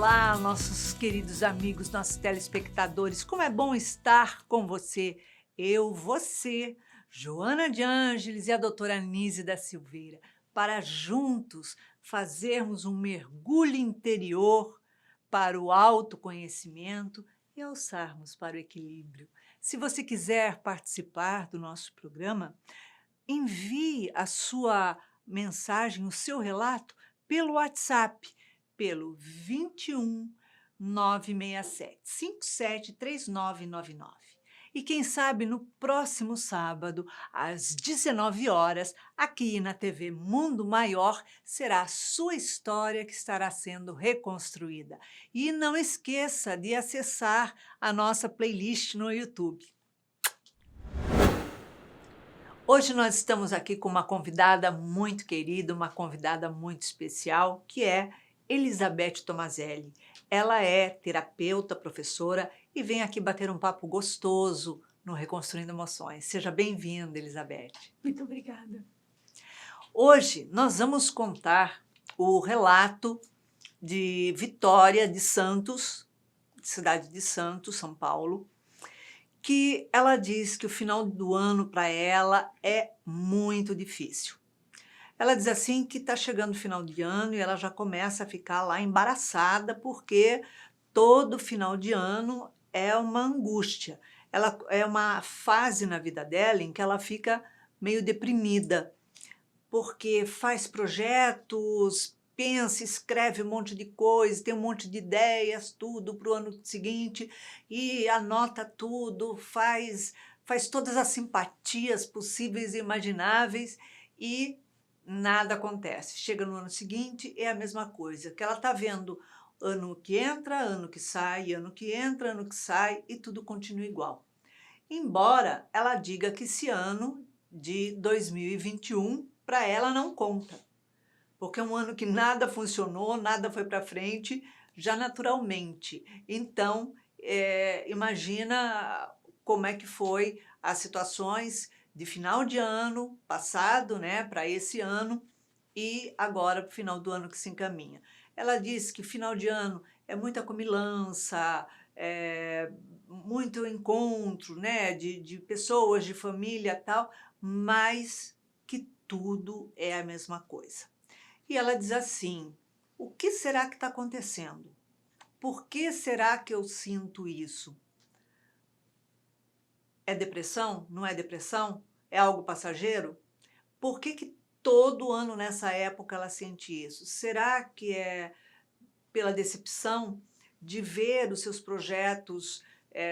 Olá, nossos queridos amigos, nossos telespectadores. Como é bom estar com você. Você, Joana de Ângeles e a doutora Anísia da Silveira, para juntos fazermos um mergulho interior para o autoconhecimento e alçarmos para o equilíbrio. Se você quiser participar do nosso programa, envie a sua mensagem, o seu relato, pelo WhatsApp, pelo 21 967 573999. E quem sabe no próximo sábado, às 19 horas, aqui na TV Mundo Maior, será a sua história que estará sendo reconstruída. E não esqueça de acessar a nossa playlist no YouTube. Hoje nós estamos aqui com uma convidada muito querida, uma convidada muito especial, que é Elizabeth Tomazelli. Ela é terapeuta, professora e vem aqui bater um papo gostoso no Reconstruindo Emoções. Seja bem-vinda, Elizabeth. Muito obrigada. Hoje nós vamos contar o relato de Vitória de Santos, cidade de Santos, São Paulo, que ela diz que o final do ano para ela é muito difícil. Ela diz assim que está chegando o final de ano e ela já começa a ficar lá embaraçada porque todo final de ano é uma angústia. Ela é uma fase na vida dela em que ela fica meio deprimida, porque faz projetos, pensa, escreve um monte de coisa, tem um monte de ideias, tudo para o ano seguinte, e anota tudo, faz todas as simpatias possíveis e imagináveis, e nada acontece. Chega no ano seguinte, é a mesma coisa, que ela está vendo ano que entra, ano que sai, ano que entra, ano que sai, e tudo continua igual. Embora ela diga que esse ano de 2021, para ela não conta, porque é um ano que nada funcionou, nada foi para frente, já naturalmente. Então, imagina como é que foi as situações de final de ano passado, né, para esse ano, e agora para o final do ano que se encaminha. Ela disse que final de ano é muita comilança, muito encontro, né, de pessoas, de família e tal, mas que tudo é a mesma coisa. E ela diz assim: o que será que está acontecendo? Por que será que eu sinto isso? É depressão? Não é depressão? É algo passageiro? Por que todo ano nessa época ela sente isso? Será que é pela decepção de ver os seus projetos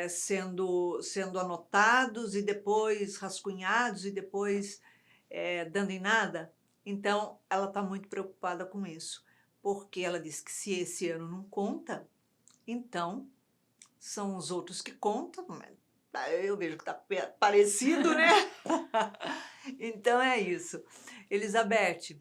sendo anotados e depois rascunhados e depois dando em nada? Então, ela está muito preocupada com isso, porque ela diz que se esse ano não conta, então são os outros que contam. Eu vejo que está parecido, né? Então é isso. Elizabeth,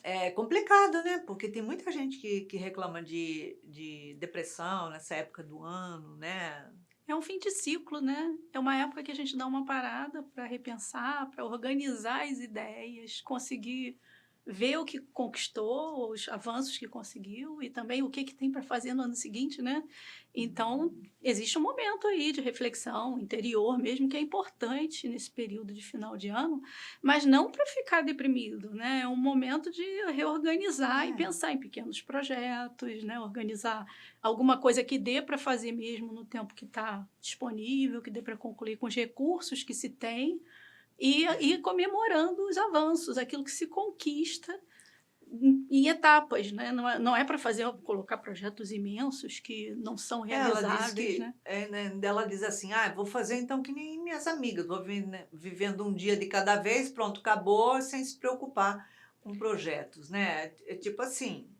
é complicado, né? Porque tem muita gente que reclama de depressão nessa época do ano, né? É um fim de ciclo, né? É uma época que a gente dá uma parada para repensar, para organizar as ideias, conseguir ver o que conquistou, os avanços que conseguiu e também o que tem para fazer no ano seguinte, né? Então, existe um momento aí de reflexão interior mesmo, que é importante nesse período de final de ano, mas não para ficar deprimido, né? É um momento de reorganizar e pensar em pequenos projetos, né? Organizar alguma coisa que dê para fazer mesmo no tempo que está disponível, que dê para concluir com os recursos que se tem, e ir comemorando os avanços, aquilo que se conquista em etapas, né? Não é para colocar projetos imensos que não são realizáveis, né? Ela diz assim, vou fazer então que nem minhas amigas, vou vivendo um dia de cada vez, pronto, acabou, sem se preocupar com projetos, né? É tipo assim,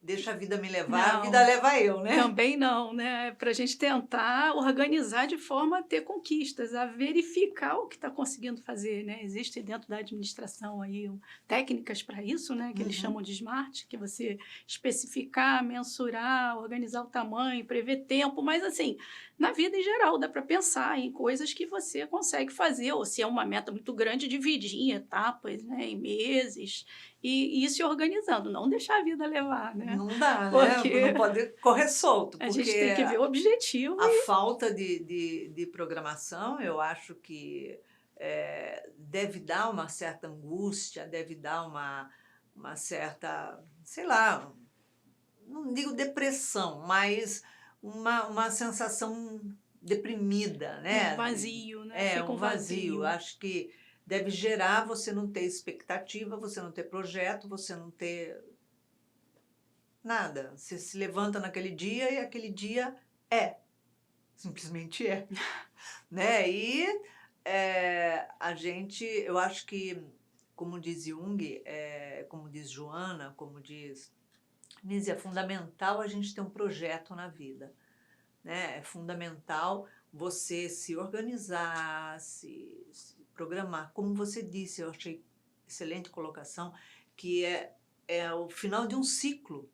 deixa a vida me levar, a vida leva eu, né? Também não, né? Para a gente tentar organizar de forma a ter conquistas, a verificar o que está conseguindo fazer, né? Existe dentro da administração aí técnicas para isso, né? Que eles chamam de SMART, que você especificar, mensurar, organizar o tamanho, prever tempo, mas assim, na vida em geral, dá para pensar em coisas que você consegue fazer, ou se é uma meta muito grande, dividir em etapas, né? Em meses, e ir se organizando, não deixar a vida levar, né? Não dá, Porque né? Não pode correr solto, a porque gente tem que ver o objetivo. a falta de programação, eu acho que deve dar uma certa angústia, deve dar uma certa, sei lá, não digo depressão, mas uma sensação deprimida, né? Um vazio, né? Fica Um um vazio. vazio. Acho que deve gerar você não ter expectativa, você não ter projeto, você não ter nada. Você se levanta naquele dia e aquele dia simplesmente né? E a gente, eu acho que, como diz Jung, como diz Joana, como diz Nise, é fundamental a gente ter um projeto na vida, né? É fundamental você se organizar, se programar. Como você disse, eu achei excelente colocação, que é o final de um ciclo,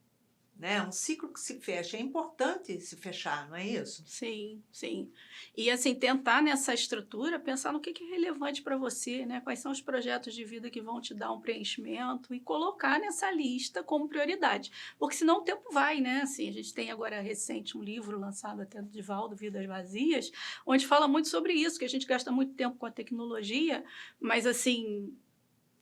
né? Um ciclo que se fecha. É importante se fechar, não é isso? Sim, sim. E assim, tentar nessa estrutura, pensar no que é relevante para você, né? Quais são os projetos de vida que vão te dar um preenchimento e colocar nessa lista como prioridade. Porque senão o tempo vai, né? Assim, a gente tem agora recente um livro lançado até do Divaldo, Vidas Vazias, onde fala muito sobre isso, que a gente gasta muito tempo com a tecnologia, mas assim,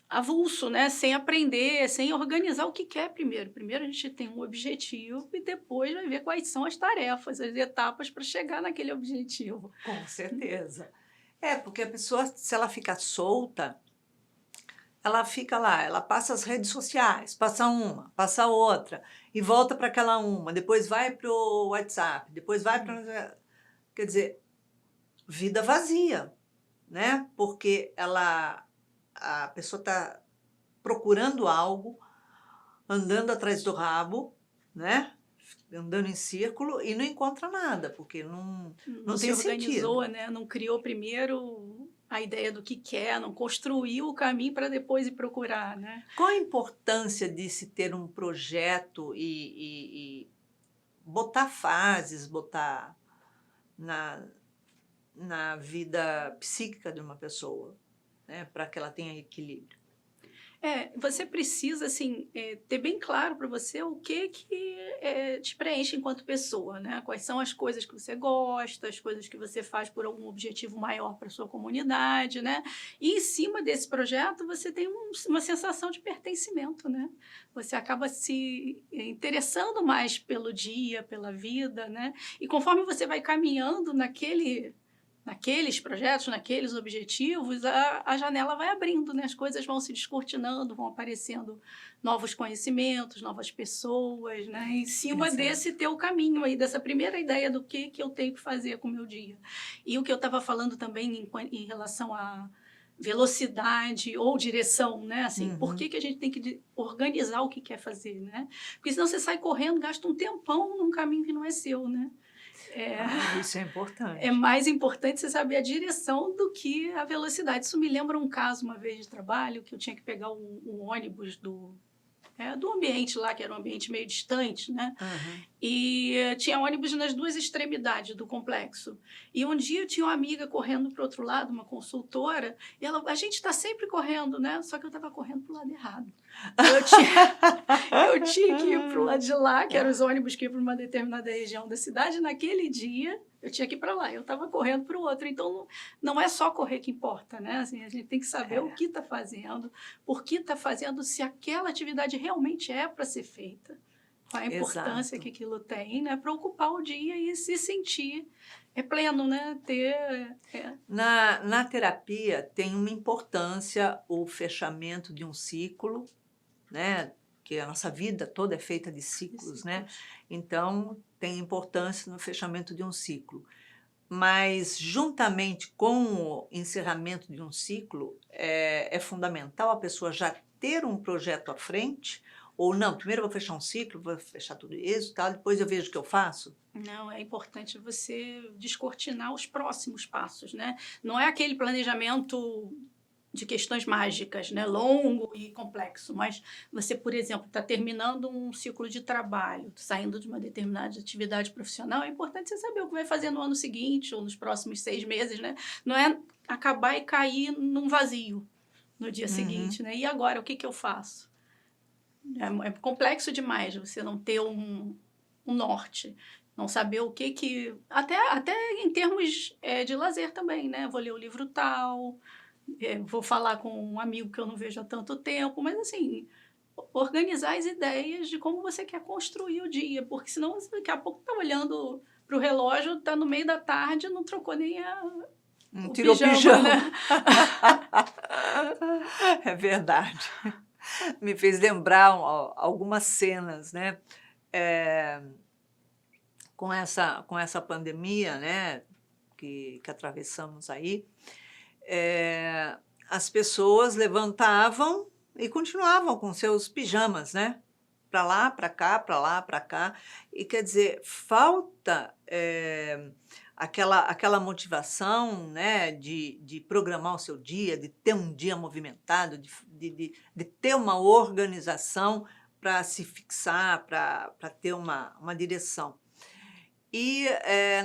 avulso, né? Sem aprender, sem organizar o que quer primeiro. Primeiro a gente tem um objetivo e depois vai ver quais são as tarefas, as etapas para chegar naquele objetivo. Com certeza. Porque a pessoa, se ela ficar solta, ela fica lá, ela passa as redes sociais, passa uma, passa outra, e volta para aquela uma, depois vai para o WhatsApp, depois vai para. Quer dizer, vida vazia, né? Porque a pessoa está procurando algo, andando atrás do rabo, né? Andando em círculo e não encontra nada, porque não Se tem organizou, sentido. né? Não criou primeiro a ideia do que quer, não construiu o caminho para depois ir procurar, né? Qual a importância de se ter um projeto e botar fases, botar na vida psíquica de uma pessoa, né, para que ela tenha equilíbrio? Você precisa, assim, ter bem claro para você o que te preenche enquanto pessoa, né? Quais são as coisas que você gosta, as coisas que você faz por algum objetivo maior para sua comunidade, né? E em cima desse projeto você tem uma sensação de pertencimento, né? Você acaba se interessando mais pelo dia, pela vida, né? E conforme você vai caminhando naqueles projetos, naqueles objetivos, a janela vai abrindo, né? As coisas vão se descortinando, vão aparecendo novos conhecimentos, novas pessoas, né? Em cima Exato. desse teu caminho aí, dessa primeira ideia do que eu tenho que fazer com o meu dia. E o que eu estava falando também em relação à velocidade ou direção, né? Assim, por que a gente tem que organizar o que quer fazer, né? Porque senão você sai correndo, gasta um tempão num caminho que não é seu, né? Isso é importante. É mais importante você saber a direção do que a velocidade. Isso me lembra um caso, uma vez de trabalho, que eu tinha que pegar um ônibus do ambiente lá, que era um ambiente meio distante, né? E tinha ônibus nas duas extremidades do complexo. E um dia eu tinha uma amiga correndo para o outro lado, uma consultora, e a gente está sempre correndo, né? Só que eu estava correndo para o lado errado. Eu tinha que ir para o lado de lá, que eram os ônibus que iam para uma determinada região da cidade. Naquele dia, eu tinha que ir para lá. Eu estava correndo para o outro. Então, não é só correr que importa, né? Assim, a gente tem que saber o que está fazendo, por que está fazendo, se aquela atividade realmente é para ser feita. Qual a importância que aquilo tem, né? Para ocupar o dia e se sentir pleno, né? Na terapia tem uma importância o fechamento de um ciclo, né? Que a nossa vida toda é feita de ciclos, né? Então, tem importância no fechamento de um ciclo. Mas, juntamente com o encerramento de um ciclo, é fundamental a pessoa já ter um projeto à frente, ou não, primeiro eu vou fechar um ciclo, vou fechar tudo isso e tal, depois eu vejo o que eu faço? Não, é importante você descortinar os próximos passos, né? Não é aquele planejamento de questões mágicas, né? Longo e complexo, mas você, por exemplo, está terminando um ciclo de trabalho, saindo de uma determinada atividade profissional, é importante você saber o que vai fazer no ano seguinte ou nos próximos 6 meses, né? Não é acabar e cair num vazio no dia seguinte, né? E agora, o que eu faço? É complexo demais você não ter um norte, não saber o que... Até em termos de lazer também, né? Vou ler o livro tal, vou falar com um amigo que eu não vejo há tanto tempo, mas assim, organizar as ideias de como você quer construir o dia, porque senão você daqui a pouco está olhando para o relógio, está no meio da tarde, não trocou nem Não o tirou pijama, né? É verdade. Me fez lembrar algumas cenas, né? Com essa pandemia, né? Que atravessamos aí, as pessoas levantavam e continuavam com seus pijamas, né? Para lá, para cá, para lá, para cá. E quer dizer, falta aquela motivação, né, de programar o seu dia, de ter um dia movimentado, de ter uma organização para se fixar, para ter uma direção. E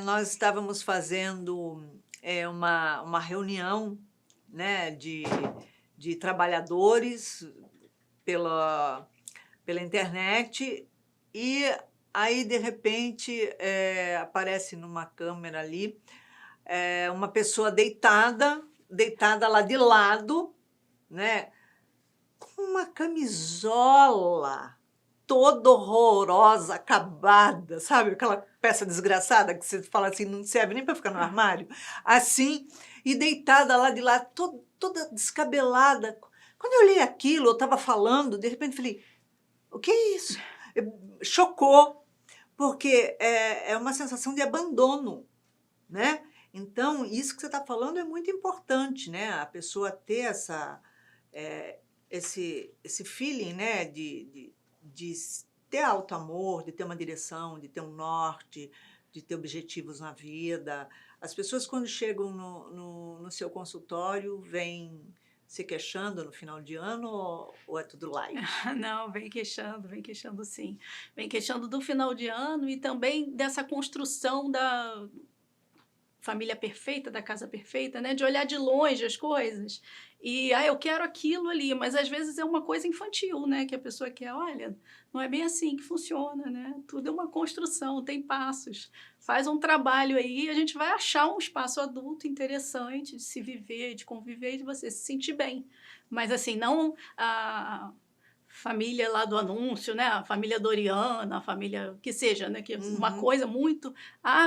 nós estávamos fazendo uma reunião, né, de trabalhadores pela internet, e aí, de repente, aparece numa câmera ali uma pessoa deitada lá de lado, né, com uma camisola toda horrorosa, acabada, sabe? Aquela peça desgraçada que você fala assim, não serve nem para ficar no armário. Assim, e deitada lá de lá, toda descabelada. Quando eu li aquilo, eu estava falando, de repente falei, o que é isso? Chocou, porque é uma sensação de abandono, né? Então, isso que você está falando é muito importante, né? A pessoa ter esse feeling, né? De ter alto amor, de ter uma direção, de ter um norte, de ter objetivos na vida. As pessoas, quando chegam no seu consultório, vêm se queixando no final de ano ou é tudo light? Não, vem queixando sim. Vem queixando do final de ano e também dessa construção da família perfeita, da casa perfeita, né? De olhar de longe as coisas e, eu quero aquilo ali, mas às vezes é uma coisa infantil, né? Que a pessoa quer, olha, não é bem assim que funciona, né? Tudo é uma construção, tem passos. Faz um trabalho aí e a gente vai achar um espaço adulto interessante de se viver, de conviver e de você se sentir bem. Mas assim, não a família lá do anúncio, né? A família Doriana, a família que seja, né? Que é uma coisa muito...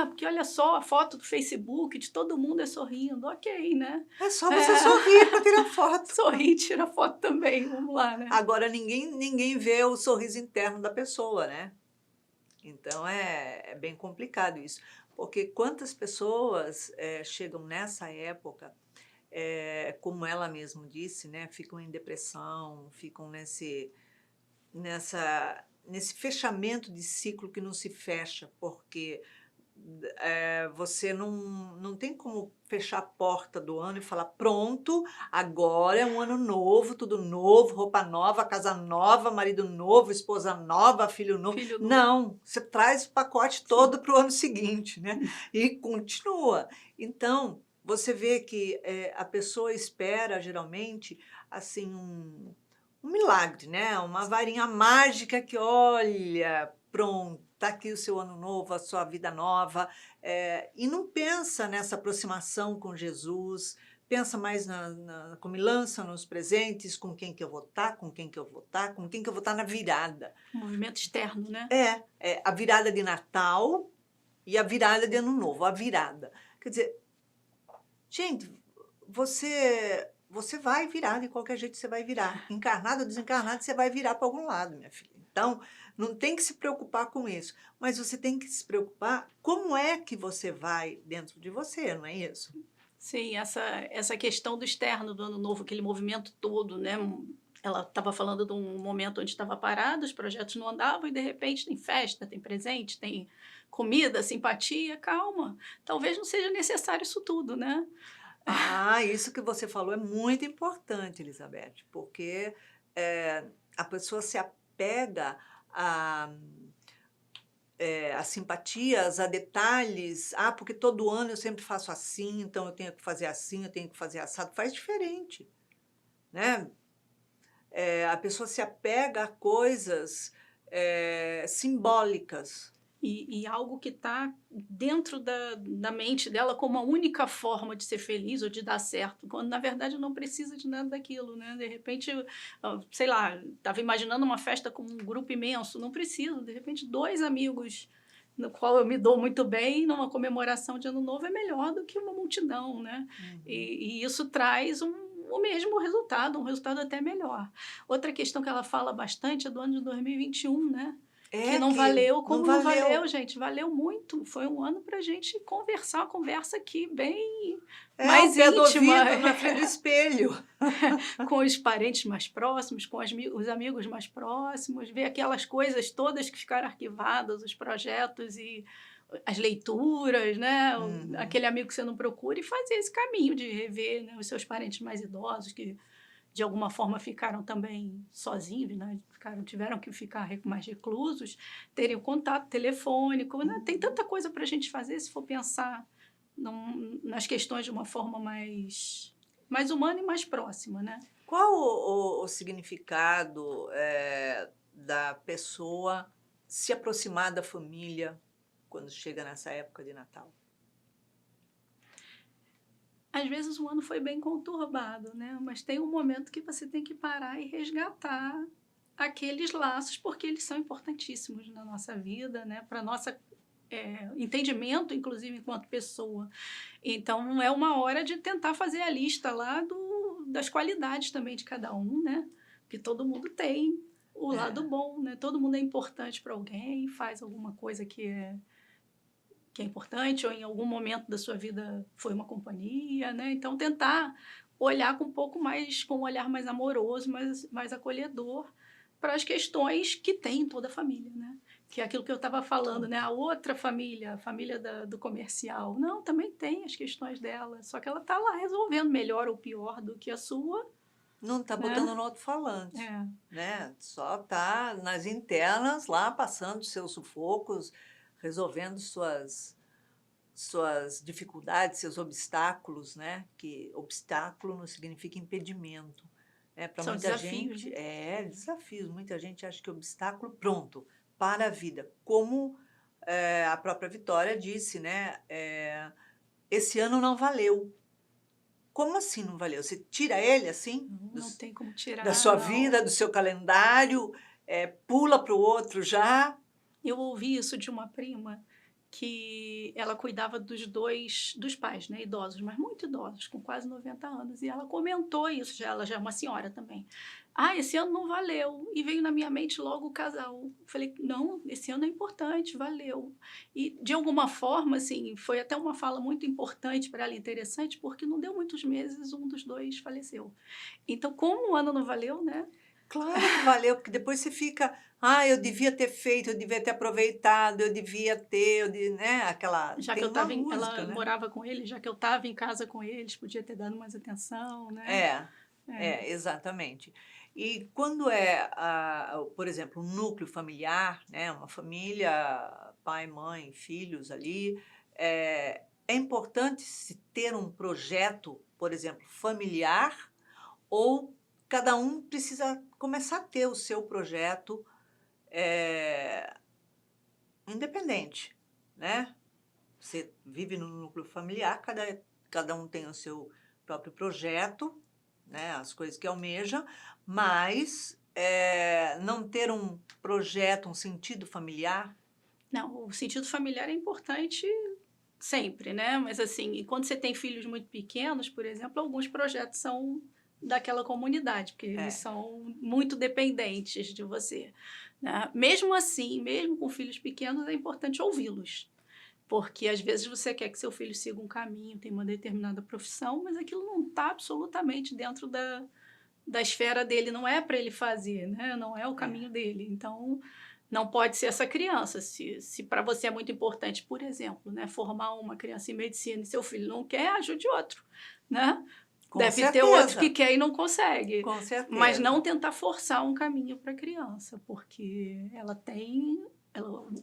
porque olha só a foto do Facebook de todo mundo sorrindo. Ok, né? É só você sorrir para tirar foto. Sorrir e tirar foto também, vamos lá, né? Agora, ninguém vê o sorriso interno da pessoa, né? Então, é bem complicado isso. Porque quantas pessoas chegam nessa época, como ela mesma disse, né? Ficam em depressão, ficam nesse fechamento de ciclo que não se fecha, porque você não tem como fechar a porta do ano e falar, pronto, agora é um ano novo, tudo novo, roupa nova, casa nova, marido novo, esposa nova, filho novo. Filho novo. Não, você traz o pacote todo para o ano seguinte, né? E continua. Então, você vê que a pessoa espera, geralmente, assim, um milagre, né? Uma varinha mágica que, olha, pronto, está aqui o seu ano novo, a sua vida nova, e não pensa nessa aproximação com Jesus, pensa mais na comilança, nos presentes, com quem que eu vou estar, com quem que eu vou estar, com quem que eu vou estar na virada. Movimento externo, né? A virada de Natal e a virada de Ano Novo, a virada. Quer dizer, gente, você vai virar, de qualquer jeito você vai virar. Encarnado ou desencarnado, você vai virar para algum lado, minha filha. Então, não tem que se preocupar com isso, mas você tem que se preocupar como é que você vai dentro de você, não é isso? Sim, essa questão do externo, do ano novo, aquele movimento todo, né? Ela estava falando de um momento onde estava parado, os projetos não andavam e de repente tem festa, tem presente, tem comida, simpatia, calma. Talvez não seja necessário isso tudo, né? Isso que você falou é muito importante, Elizabeth, porque a pessoa se apega a simpatias, a detalhes. Porque todo ano eu sempre faço assim, então eu tenho que fazer assim, eu tenho que fazer assado. Faz diferente, né? a pessoa se apega a coisas simbólicas. E algo que está dentro da mente dela como a única forma de ser feliz ou de dar certo, quando na verdade não precisa de nada daquilo, né? De repente, sei lá, estava imaginando uma festa com um grupo imenso, não precisa, de repente 2 amigos no qual eu me dou muito bem numa comemoração de Ano Novo é melhor do que uma multidão, né? E isso traz o mesmo resultado, um resultado até melhor. Outra questão que ela fala bastante é do ano de 2021, né? Que não Que valeu, não como não valeu, gente? Valeu muito. Foi um ano para a gente conversar, uma conversa aqui bem mais o pé do íntima, ouvido na frente do espelho. com os parentes mais próximos, com os amigos mais próximos, ver aquelas coisas todas que ficaram arquivadas, os projetos e as leituras, né? Aquele amigo que você não procura e fazer esse caminho de rever, né, os seus parentes mais idosos que de alguma forma ficaram também sozinhos, né? Tiveram que ficar mais reclusos, terem o contato telefônico, né? Tem tanta coisa para a gente fazer se for pensar nas questões de uma forma mais humana e mais próxima, né? Qual o significado da pessoa se aproximar da família quando chega nessa época de Natal? Às vezes o ano foi bem conturbado, né? Mas tem um momento que você tem que parar e resgatar aqueles laços, porque eles são importantíssimos na nossa vida, né? Para nossa entendimento, inclusive enquanto pessoa. Então é uma hora de tentar fazer a lista lá das qualidades também de cada um, né? Que todo mundo tem o lado bom, né? Todo mundo é importante para alguém, faz alguma coisa que é importante, ou em algum momento da sua vida foi uma companhia, né? Então, tentar olhar com um olhar mais amoroso, mais acolhedor para as questões que tem em toda a família, né? Que é aquilo que eu estava falando, né? A outra família, a família do comercial, não, também tem as questões dela, só que ela está lá resolvendo melhor ou pior do que a sua. Não está né? botando no alto-falante, né? Só está nas internas lá, passando seus sufocos, resolvendo suas dificuldades, seus obstáculos, né? Que obstáculo não significa impedimento. Para São muita desafios, gente, né? desafios. Muita gente acha que obstáculo, pronto, para a vida. Como a própria Vitória disse, né? Esse ano não valeu. Como assim não valeu? Você tira ele assim? Não tem como tirar, da sua não. vida, do seu calendário, pula para o outro já. Eu ouvi isso de uma prima que ela cuidava dos pais, né, idosos, mas muito idosos, com quase 90 anos. E ela comentou isso, ela já é uma senhora também. Esse ano não valeu. E veio na minha mente logo o casal. Falei, não, esse ano é importante, valeu. E, de alguma forma, assim, foi até uma fala muito importante para ela, interessante, porque não deu muitos meses, um dos dois faleceu. Então, como o ano não valeu, né? Claro que valeu, porque depois você fica, eu devia ter feito, eu devia ter aproveitado, eu devia ter, né? Aquela, Já que tem eu uma estava música, ela né? morava com ele, já que eu estava em casa com eles, podia ter dado mais atenção, né? Exatamente. E quando por exemplo, um núcleo familiar, né? Uma família, pai, mãe, filhos ali, é importante se ter um projeto, por exemplo, familiar, ou cada um precisa começar a ter o seu projeto independente, né? Você vive no núcleo familiar, cada um tem o seu próprio projeto, né? As coisas que almeja, mas não ter um projeto, um sentido familiar. Não, o sentido familiar é importante sempre, né? Mas assim, e quando você tem filhos muito pequenos, por exemplo, alguns projetos são daquela comunidade, porque eles são muito dependentes de você, né? Mesmo assim, mesmo com filhos pequenos, é importante ouvi-los. Porque às vezes você quer que seu filho siga um caminho, tenha uma determinada profissão, mas aquilo não está absolutamente dentro da esfera dele, não é para ele fazer, né? Não é o caminho dele. Então, não pode ser essa criança. Se para você é muito importante, por exemplo, né, formar uma criança em medicina e seu filho não quer, ajude outro, né? Com Deve ter certeza. outro que quer e não consegue. Com certeza. Mas não tentar forçar um caminho para a criança, porque ela tem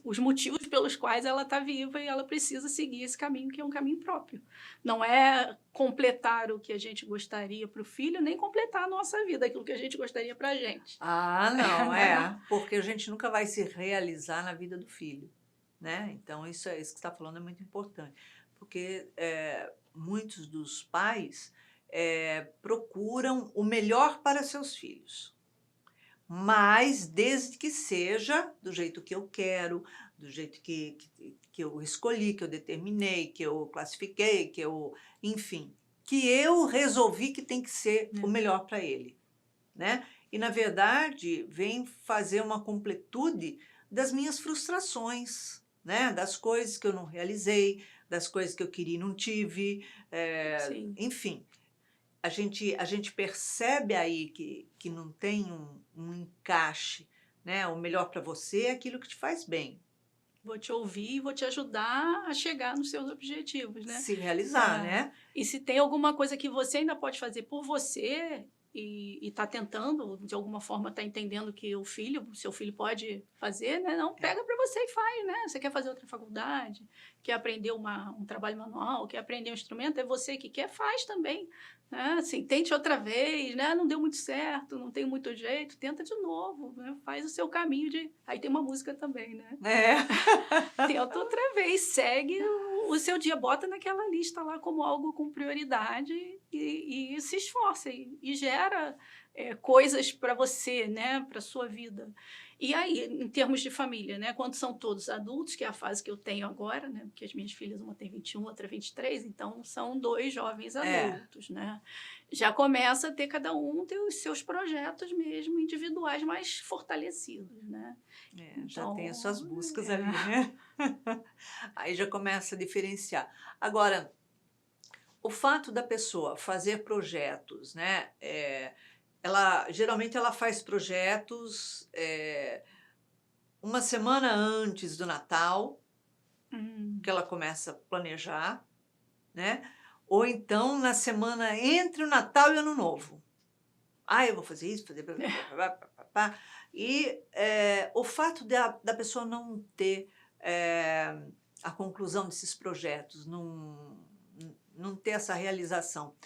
os motivos pelos quais ela está viva e ela precisa seguir esse caminho, que é um caminho próprio. Não é completar o que a gente gostaria para o filho, nem completar a nossa vida, aquilo que a gente gostaria para a gente. Ah, não, é, porque a gente nunca vai se realizar na vida do filho, né? Então, isso que você está falando é muito importante, porque muitos dos pais procuram o melhor para seus filhos, mas desde que seja do jeito que eu quero, do jeito que eu escolhi, que eu determinei, que eu classifiquei, enfim, que eu resolvi que tem que ser o melhor para ele, né? E, na verdade, vem fazer uma completude das minhas frustrações, né? Das coisas que eu não realizei, das coisas que eu queria e não tive, Sim. enfim. A gente percebe aí que não tem um encaixe, né? O melhor para você é aquilo que te faz bem, Vou te ouvir e vou te ajudar a chegar nos seus objetivos, né? se realizar, É, né? e se tem alguma coisa que você ainda pode fazer por você e está tentando, de alguma forma, está entendendo que o seu filho pode fazer, né? Não, pega para você e faz, né? Você quer fazer outra faculdade, quer aprender um trabalho manual, quer aprender um instrumento, é você que quer, faz também. Né? Assim, tente outra vez, né? Não deu muito certo, não tem muito jeito, tenta de novo, né? Faz o seu caminho de... Aí tem uma música também, né? Tenta outra vez, segue o seu dia, bota naquela lista lá como algo com prioridade e se esforça e gera coisas para você, né, para sua vida. E aí, em termos de família, né, quando são todos adultos, que é a fase que eu tenho agora, né, porque as minhas filhas, uma tem 21, outra 23, então são 2 jovens adultos, né? Já começa a ter cada um ter os seus projetos mesmo individuais mais fortalecidos, né? Já tem as suas Então, buscas ali, né? Aí já começa a diferenciar. Agora, o fato da pessoa fazer projetos, né? Geralmente ela faz projetos uma semana antes do Natal, que ela começa a planejar, né? Ou então na semana entre o Natal e o Ano Novo. Ah, eu vou fazer isso, fazer... E o fato da pessoa não ter a conclusão desses projetos, não ter essa realização,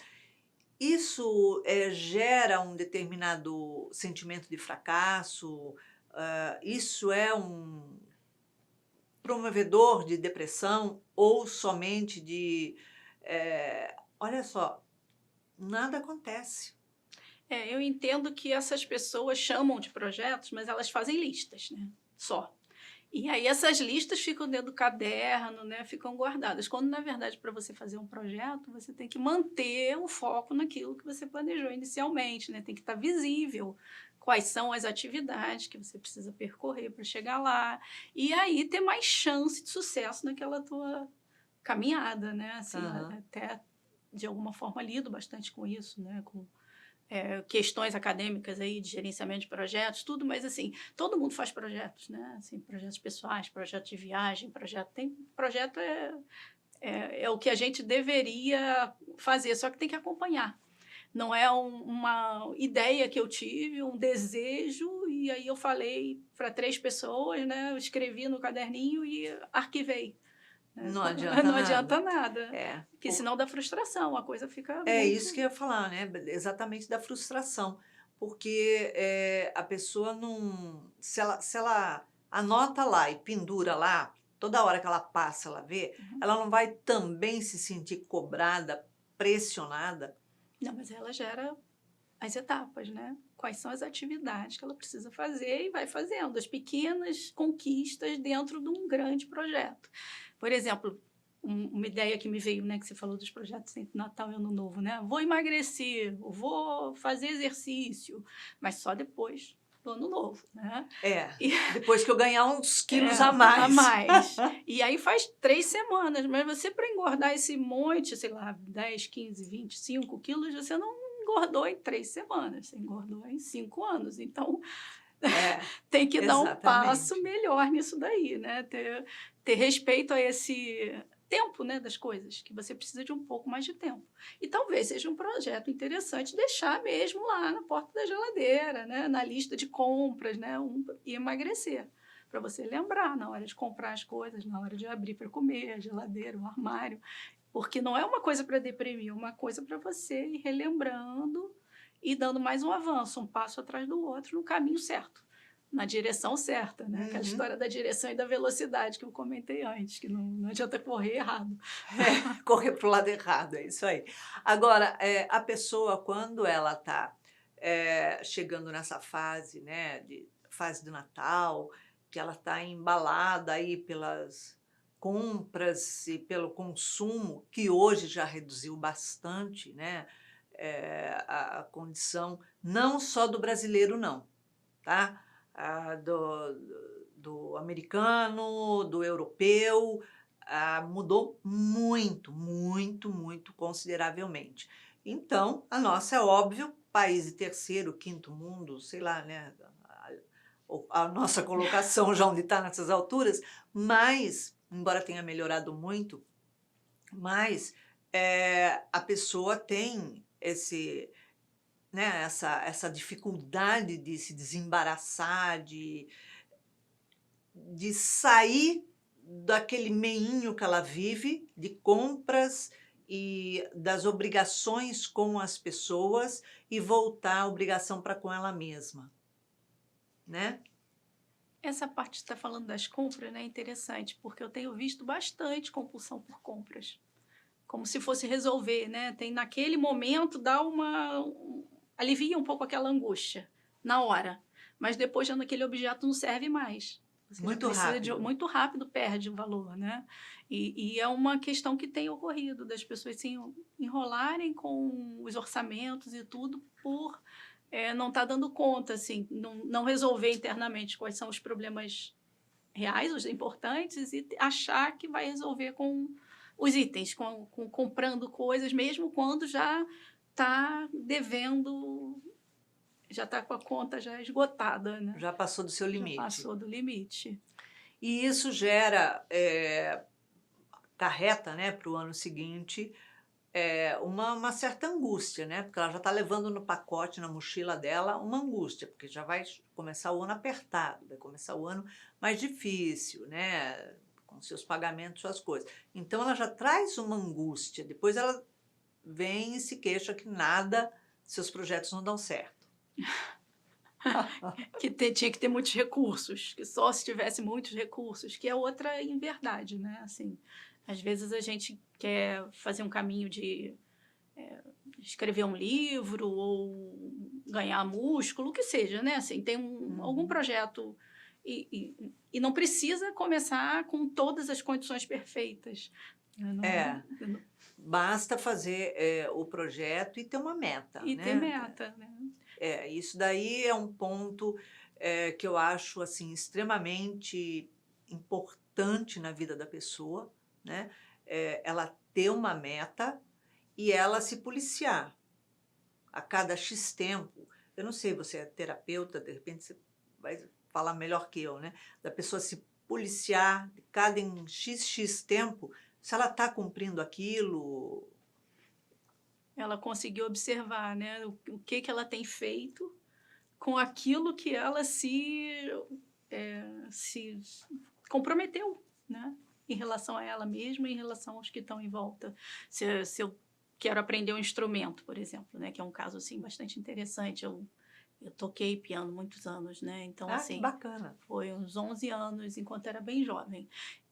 isso gera um determinado sentimento de fracasso, isso é um promovedor de depressão ou somente de... olha só, nada acontece. Eu entendo que essas pessoas chamam de projetos, mas elas fazem listas, né? Só. E aí essas listas ficam dentro do caderno, né? Ficam guardadas. Quando, na verdade, para você fazer um projeto, você tem que manter o foco naquilo que você planejou inicialmente, né? Tem que estar visível quais são as atividades que você precisa percorrer para chegar lá. E aí ter mais chance de sucesso naquela tua caminhada, né? Assim, até, de alguma forma, lido bastante com isso, né? Com questões acadêmicas aí de gerenciamento de projetos, tudo, mas assim, todo mundo faz projetos, né? Assim, projetos pessoais, projetos de viagem, projeto é o que a gente deveria fazer, só que tem que acompanhar. Não é uma ideia que eu tive, um desejo, e aí eu falei para 3 pessoas, né? Eu escrevi no caderninho e arquivei. Não adianta Não nada. adianta nada. Porque senão dá frustração, a coisa fica muito... isso que eu ia falar, né? Exatamente da frustração. Porque a pessoa não... Se ela anota lá e pendura lá, toda hora que ela passa, ela vê, ela não vai também se sentir cobrada, pressionada. Não, mas ela gera as etapas, né? Quais são as atividades que ela precisa fazer e vai fazendo. As pequenas conquistas dentro de um grande projeto. Por exemplo, uma ideia que me veio, né? Que você falou dos projetos entre Natal e Ano Novo, né? Vou emagrecer, vou fazer exercício, mas só depois do Ano Novo, né? Depois que eu ganhar uns quilos a mais. E aí faz 3 semanas, mas você para engordar esse monte, sei lá, 10, 15, 25 quilos, você não engordou em 3 semanas, você engordou em 5 anos. Então, tem que dar um passo melhor nisso daí, né? Ter respeito a esse tempo, né, das coisas, que você precisa de um pouco mais de tempo. E talvez seja um projeto interessante deixar mesmo lá na porta da geladeira, né, na lista de compras, né, e emagrecer. para você lembrar na hora de comprar as coisas, na hora de abrir para comer, a geladeira, o armário. Porque não é uma coisa para deprimir, é uma coisa para você ir relembrando e dando mais um avanço, um passo atrás do outro, no caminho certo, na direção certa, né? Aquela história da direção e da velocidade que eu comentei antes, que não adianta correr errado. Correr para o lado errado, é isso aí. Agora, a pessoa, quando ela está chegando nessa fase, né, fase do Natal, que ela está embalada aí pelas compras e pelo consumo, que hoje já reduziu bastante, né, a condição não só do brasileiro, não, tá? Do americano, do europeu, mudou muito, muito, muito consideravelmente. Então, a nossa é óbvio, país de terceiro, quinto mundo, sei lá, né? A nossa colocação já onde está nessas alturas, mas, embora tenha melhorado muito, mas a pessoa tem essa dificuldade de se desembaraçar, de sair daquele meinho que ela vive, de compras e das obrigações com as pessoas e voltar a obrigação para com ela mesma, né? Essa parte que você está falando das compras, né, é interessante, porque eu tenho visto bastante compulsão por compras. Como se fosse resolver, né? Tem naquele momento, alivia um pouco aquela angústia, na hora. Mas depois, já naquele objeto não serve mais. Você já Muito precisa rápido. muito rápido, perde o valor, né? E é uma questão que tem ocorrido, das pessoas se enrolarem com os orçamentos e tudo por não estar dando conta, assim, não resolver internamente quais são os problemas reais, os importantes, e achar que vai resolver com os itens, comprando coisas, mesmo quando já está devendo, já está com a conta já esgotada, né? Já passou do seu limite. Já passou do limite. E isso carreta, né, para o ano seguinte uma certa angústia, né? Porque ela já está levando no pacote, na mochila dela, uma angústia, porque já vai começar o ano apertado, vai começar o ano mais difícil, né? Com seus pagamentos, suas coisas. Então, ela já traz uma angústia. Depois ela vem e se queixa que seus projetos não dão certo. Que tinha que ter muitos recursos, que só se tivesse muitos recursos, que é outra inverdade, né? Assim, às vezes a gente quer fazer um caminho de escrever um livro ou ganhar músculo, o que seja, né? Assim, tem algum projeto e não precisa começar com todas as condições perfeitas. Basta fazer o projeto e ter uma meta. E né? ter meta, né? Isso daí é um ponto que eu acho assim, extremamente importante na vida da pessoa, né? Ela ter uma meta e ela se policiar a cada X tempo. Eu não sei, você é terapeuta, de repente você vai falar melhor que eu, né? Da pessoa se policiar de cada em X tempo, se ela está cumprindo aquilo. Ela conseguiu observar, né, o que ela tem feito com aquilo que ela se comprometeu, né, em relação a ela mesma e em relação aos que estão em volta. Se eu quero aprender um instrumento, por exemplo, né, que é um caso assim bastante interessante. Eu toquei piano muitos anos, né? Então, assim, que bacana. Foi uns 11 anos, enquanto era bem jovem.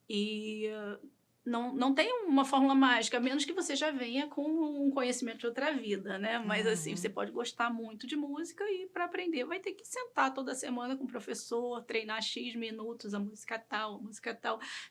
E não tem uma fórmula mágica, a menos que você já venha com um conhecimento de outra vida, né? Mas, assim, você pode gostar muito de música e, para aprender, vai ter que sentar toda semana com o professor, treinar X minutos, a música tal,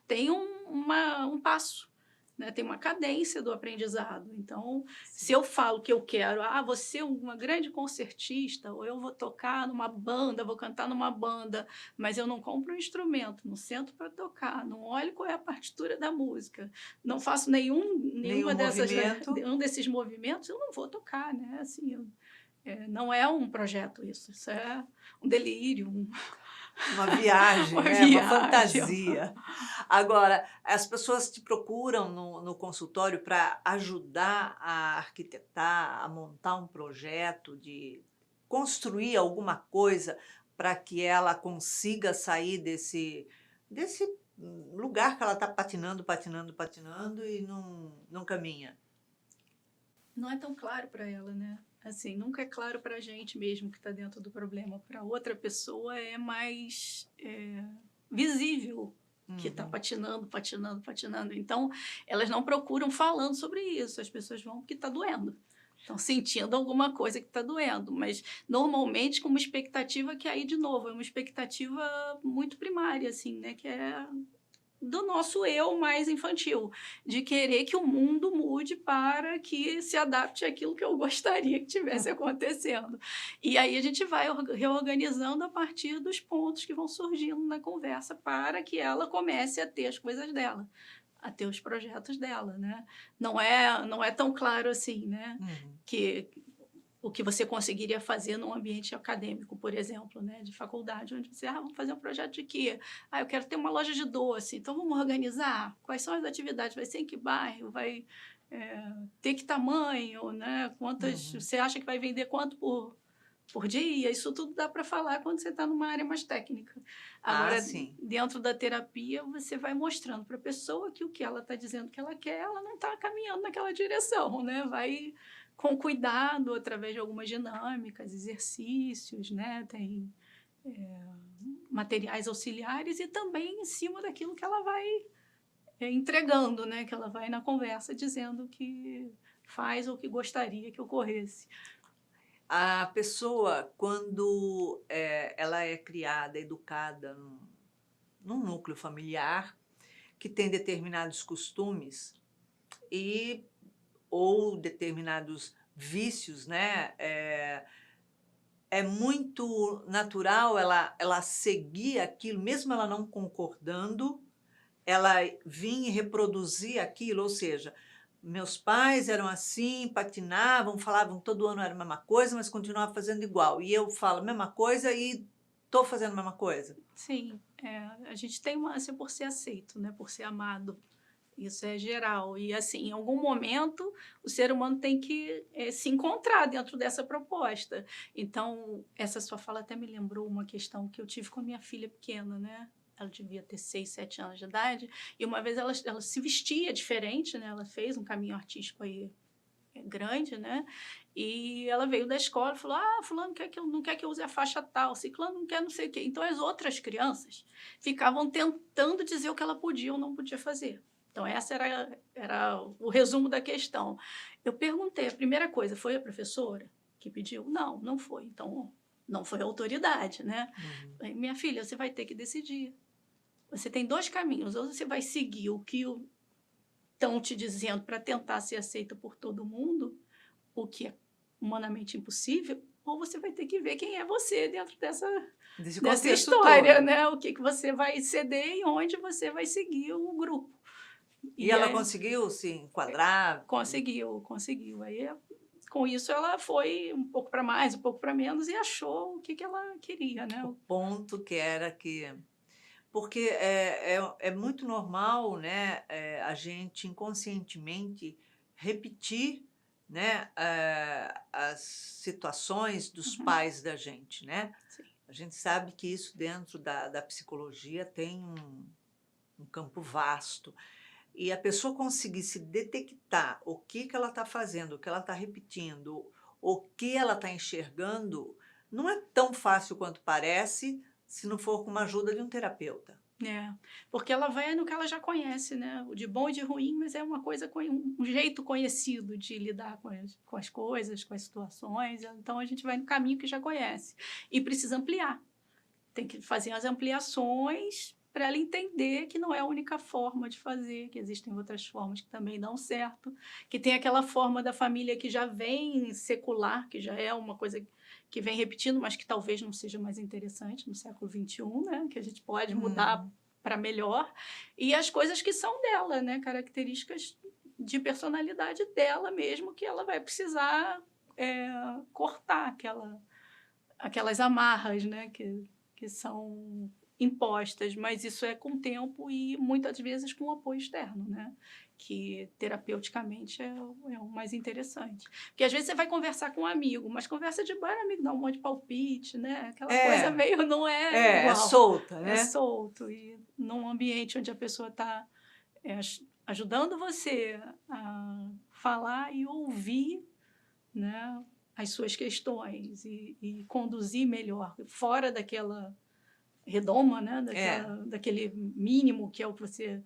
Tem um passo, né? Tem uma cadência do aprendizado. Então, se eu falo que eu quero, vou ser uma grande concertista, ou eu vou tocar numa banda, vou cantar numa banda, mas eu não compro um instrumento, não sento para tocar, não olho qual é a partitura da música, não faço nenhum desses movimentos, eu não vou tocar, né? Assim, não é um projeto isso é um delírio, uma viagem, uma fantasia. Agora, as pessoas te procuram no consultório para ajudar a arquitetar, a montar um projeto, de construir alguma coisa para que ela consiga sair desse lugar que ela está patinando, patinando, patinando e não caminha. Não é tão claro para ela, né? Assim, nunca é claro para a gente mesmo que está dentro do problema. Para outra pessoa é mais visível que está patinando, patinando, patinando. Então, elas não procuram falando sobre isso. As pessoas vão porque está doendo. Estão sentindo alguma coisa que está doendo. Mas, normalmente, com uma expectativa que aí, de novo, é uma expectativa muito primária, assim, né? Que é do nosso eu mais infantil, de querer que o mundo mude para que se adapte àquilo que eu gostaria que tivesse acontecendo. E aí a gente vai reorganizando a partir dos pontos que vão surgindo na conversa para que ela comece a ter as coisas dela, a ter os projetos dela, né? Não é tão claro assim, né? Que o que você conseguiria fazer num ambiente acadêmico, por exemplo, né, de faculdade, onde você, vamos fazer um projeto de quê? Eu quero ter uma loja de doce, então vamos organizar? Quais são as atividades? Vai ser em que bairro? Vai ter que tamanho? Né? Quantas, você acha que vai vender quanto por dia? Isso tudo dá para falar quando você está numa área mais técnica. Agora, Sim. dentro da terapia, você vai mostrando para a pessoa que o que ela está dizendo que ela quer, ela não está caminhando naquela direção, né? Vai com cuidado, através de algumas dinâmicas, exercícios, né? Tem materiais auxiliares e também em cima daquilo que ela vai entregando, né? Que ela vai na conversa dizendo que faz ou que gostaria que ocorresse. A pessoa, quando ela é criada, educada num núcleo familiar, que tem determinados costumes ou determinados vícios, né? É muito natural ela seguir aquilo, mesmo ela não concordando, ela vir e reproduzir aquilo, ou seja, meus pais eram assim, patinavam, falavam todo ano era a mesma coisa, mas continuava fazendo igual. E eu falo a mesma coisa e estou fazendo a mesma coisa. Sim, a gente tem uma ânsia por ser aceito, né? Por ser amado. Isso é geral. E, assim, em algum momento, o ser humano tem que se encontrar dentro dessa proposta. Então, essa sua fala até me lembrou uma questão que eu tive com a minha filha pequena, né? Ela devia ter 6, 7 anos de idade. E uma vez ela se vestia diferente, né? Ela fez um caminho artístico aí grande, né? E ela veio da escola e falou: fulano não quer que eu use a faixa tal, ciclano não quer não sei o quê. Então, as outras crianças ficavam tentando dizer o que ela podia ou não podia fazer. Então, essa era o resumo da questão. Eu perguntei, a primeira coisa, foi a professora que pediu? Não, não foi. Então, não foi a autoridade, né? Minha filha, você vai ter que decidir. Você tem 2 caminhos. Ou você vai seguir o que estão te dizendo para tentar ser aceita por todo mundo, o que é humanamente impossível, ou você vai ter que ver quem é você dentro dessa história, todo, né? O que você vai ceder e onde você vai seguir o grupo. E ela conseguiu se enquadrar? Conseguiu. Aí, com isso, ela foi um pouco para mais, um pouco para menos e achou o que ela queria, né? O ponto que era que... Porque é muito normal, né, a gente inconscientemente repetir, né, as situações dos pais da gente, né? Sim. A gente sabe que isso dentro da psicologia tem um campo vasto. E a pessoa conseguir se detectar o que ela está fazendo, o que ela está repetindo, o que ela está enxergando, não é tão fácil quanto parece se não for com uma ajuda de um terapeuta. Porque ela vai no que ela já conhece, né? O de bom e de ruim, mas é uma coisa, um jeito conhecido de lidar com as coisas, com as situações. Então, a gente vai no caminho que já conhece. E precisa ampliar. Tem que fazer as ampliações para ela entender que não é a única forma de fazer, que existem outras formas que também dão certo, que tem aquela forma da família que já vem secular, que já é uma coisa que vem repetindo, mas que talvez não seja mais interessante no século XXI, né? Que a gente pode mudar para melhor, e as coisas que são dela, né? Características de personalidade dela mesmo, que ela vai precisar cortar aquelas amarras, né? Que são impostas, mas isso é com o tempo e muitas vezes com apoio externo, né? Que terapeuticamente é o mais interessante. Porque às vezes você vai conversar com um amigo, mas conversa de bar, amigo dá um monte de palpite, né? Aquela coisa É, meio não é é igual, solta, é né? solto. E num ambiente onde a pessoa está ajudando você a falar e ouvir, né, as suas questões e conduzir melhor, fora daquela redoma, né, É, daquele mínimo que é o que você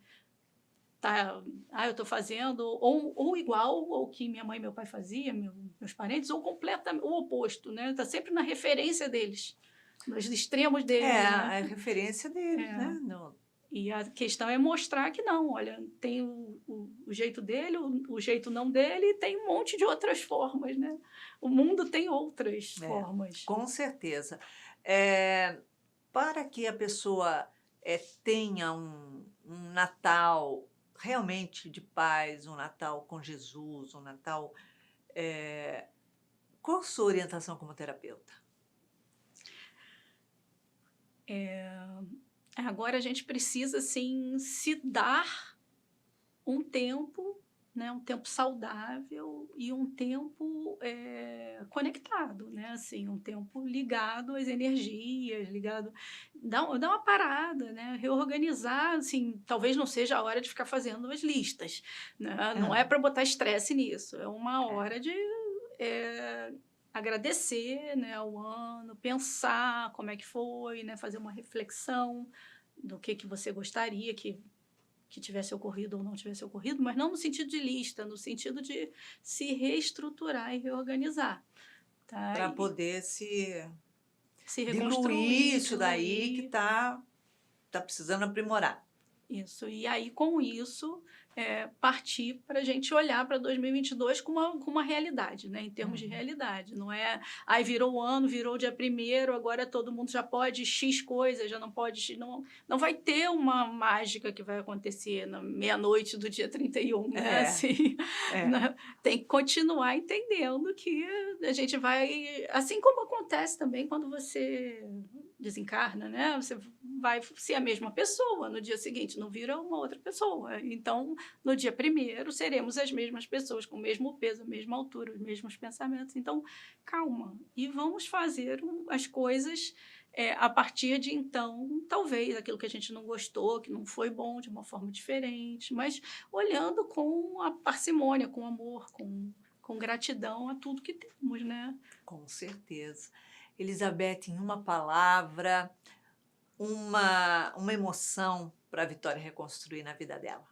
tá, eu estou fazendo, ou igual ao que minha mãe e meu pai faziam, meus parentes, ou completamente o oposto, né? Está sempre na referência deles, nos extremos deles, né? a referência deles, né? É. E a questão é mostrar que não, olha, tem o jeito dele, o jeito não dele, e tem um monte de outras formas, né? O mundo tem outras formas. Com certeza. Para que a pessoa tenha um Natal realmente de paz, um Natal com Jesus, um Natal. Qual a sua orientação como terapeuta? Agora a gente precisa, assim, se dar um tempo, né, um tempo saudável e um tempo conectado, né, assim, um tempo ligado às energias, ligado, dar uma parada, né, reorganizar, assim, talvez não seja a hora de ficar fazendo as listas, né, não é para botar estresse nisso, é uma hora de agradecer, né, ao ano, pensar como é que foi, né, fazer uma reflexão do que você gostaria que tivesse ocorrido ou não tivesse ocorrido, mas não no sentido de lista, no sentido de se reestruturar e reorganizar. Tá? Para poder se Reconstruir, diluir isso daí que diluir. tá precisando aprimorar. Isso. E aí, com isso, partir para a gente olhar para 2022 com uma realidade, né? Em termos de realidade. Não é, virou o ano, virou o dia 1º, agora todo mundo já pode X coisa, já não pode... Não vai ter uma mágica que vai acontecer na meia-noite do dia 31, né? Assim, né? Tem que continuar entendendo que a gente vai... Assim como acontece também quando você desencarna, né? Você vai ser a mesma pessoa no dia seguinte, não vira uma outra pessoa. Então, no dia 1º, seremos as mesmas pessoas, com o mesmo peso, a mesma altura, os mesmos pensamentos. Então, calma. E vamos fazer as coisas a partir de então, talvez aquilo que a gente não gostou, que não foi bom, de uma forma diferente, mas olhando com a parcimônia, com amor, com gratidão a tudo que temos, né? Com certeza. Elizabeth, em uma palavra, uma emoção para a Vitória reconstruir na vida dela.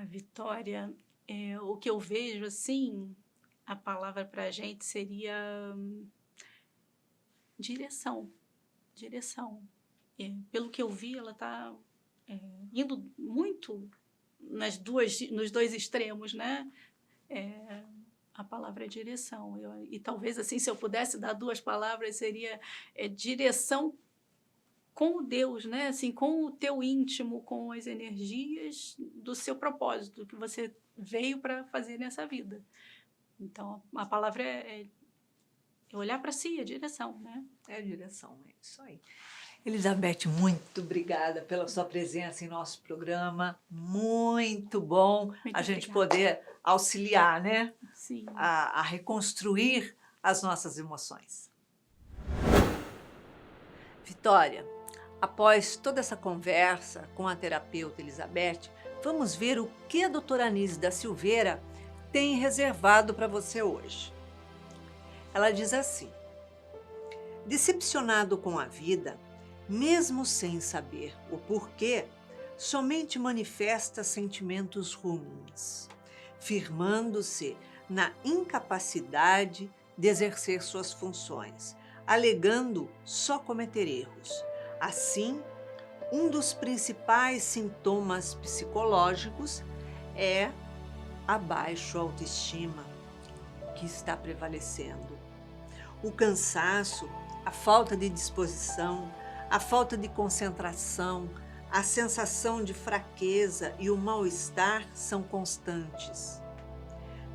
Vitória, o que eu vejo, assim, a palavra para a gente seria direção. Direção. Pelo que eu vi, ela está indo muito nos dois extremos, né? A palavra é direção. E talvez, assim, se eu pudesse dar 2 palavras, seria direção com o Deus, né? Assim, com o teu íntimo, com as energias do seu propósito, que você veio para fazer nessa vida. Então, a palavra é olhar para si, é direção, né? É a direção, é isso aí. Elizabeth, muito obrigada pela sua presença em nosso programa. Muito bom Muito a gente obrigada. poder auxiliar, né? Sim. A reconstruir as nossas emoções. Vitória, após toda essa conversa com a terapeuta Elizabeth, vamos ver o que a doutora Anise da Silveira tem reservado para você hoje. Ela diz assim: decepcionado com a vida, mesmo sem saber o porquê, somente manifesta sentimentos ruins, firmando-se na incapacidade de exercer suas funções, alegando só cometer erros. Assim, um dos principais sintomas psicológicos é a baixa autoestima que está prevalecendo. O cansaço, a falta de disposição, a falta de concentração, a sensação de fraqueza e o mal-estar são constantes.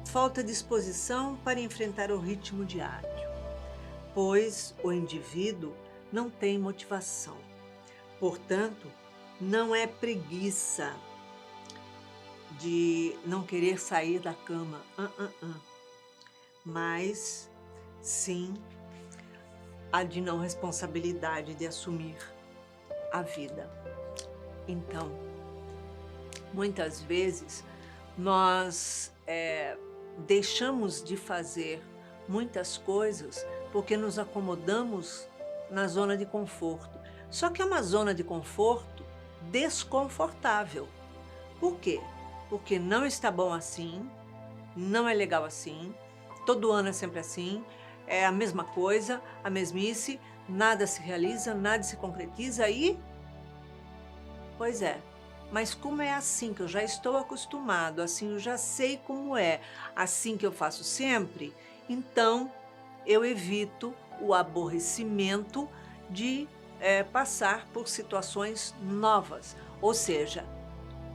Falta disposição para enfrentar o ritmo diário, pois o indivíduo não tem motivação. Portanto, não é preguiça de não querer sair da cama, mas sim a de não responsabilidade de assumir a vida. Então, muitas vezes nós deixamos de fazer muitas coisas porque nos acomodamos na zona de conforto. Só que é uma zona de conforto desconfortável. Por quê? Porque não está bom assim, não é legal assim, todo ano é sempre assim, é a mesma coisa, a mesmice, nada se realiza, nada se concretiza e... Pois é, mas como é assim que eu já estou acostumado, assim eu já sei como é, assim que eu faço sempre, então eu evito o aborrecimento de passar por situações novas. Ou seja,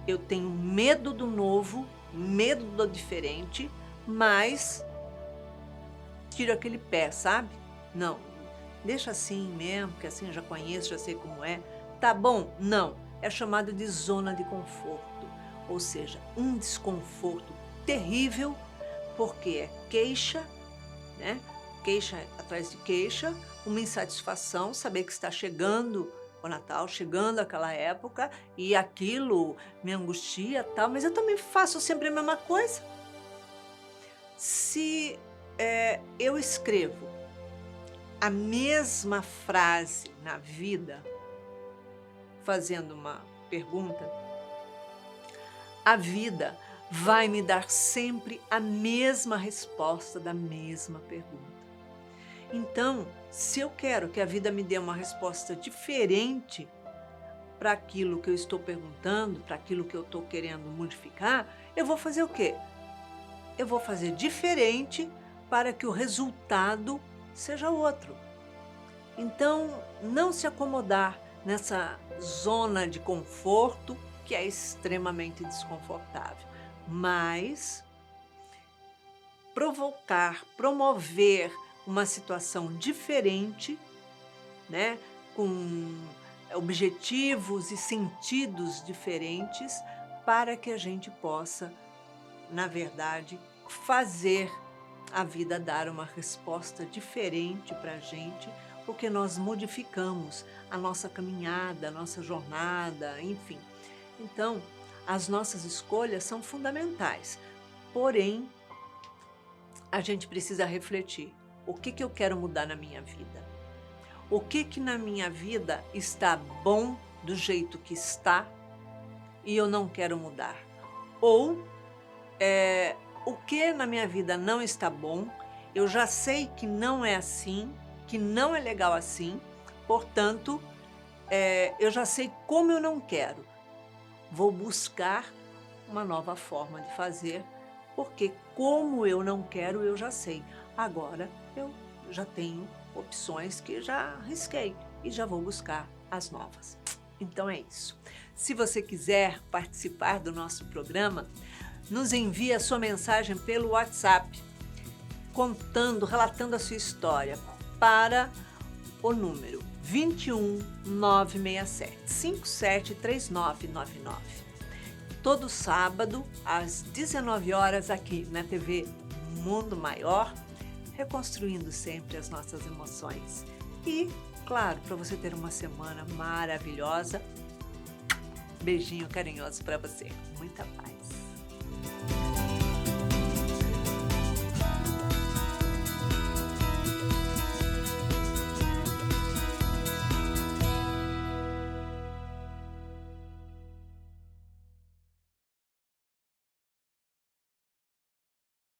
eu tenho medo do novo, medo do diferente, mas tiro aquele pé, sabe? Não, deixa assim mesmo, que assim eu já conheço, já sei como é. Tá bom? Não. É chamado de zona de conforto. Ou seja, um desconforto terrível, porque é queixa, né? Queixa atrás de queixa, uma insatisfação, saber que está chegando o Natal, chegando aquela época, e aquilo me angustia e tal, mas eu também faço sempre a mesma coisa. Se eu escrevo a mesma frase na vida, fazendo uma pergunta, a vida vai me dar sempre a mesma resposta da mesma pergunta. Então, se eu quero que a vida me dê uma resposta diferente para aquilo que eu estou perguntando, para aquilo que eu estou querendo modificar, eu vou fazer o quê? Eu vou fazer diferente para que o resultado seja outro. Então, não se acomodar nessa zona de conforto que é extremamente desconfortável, mas promover uma situação diferente, né, com objetivos e sentidos diferentes, para que a gente possa, na verdade, fazer a vida dar uma resposta diferente para a gente, porque nós modificamos a nossa caminhada, a nossa jornada, enfim. Então, as nossas escolhas são fundamentais, porém, a gente precisa refletir. O que eu quero mudar na minha vida? O que na minha vida está bom do jeito que está e eu não quero mudar? Ou o que na minha vida não está bom, eu já sei que não é assim, que não é legal assim, portanto, eu já sei como eu não quero. Vou buscar uma nova forma de fazer, porque como eu não quero, eu já sei. Agora eu já tenho opções que já risquei e já vou buscar as novas. Então é isso. Se você quiser participar do nosso programa, nos envie a sua mensagem pelo WhatsApp, relatando a sua história para o número 21 967 573999. Todo sábado, às 19 horas, aqui na TV Mundo Maior, reconstruindo sempre as nossas emoções. E, claro, para você ter uma semana maravilhosa, beijinho carinhoso para você. Muita paz.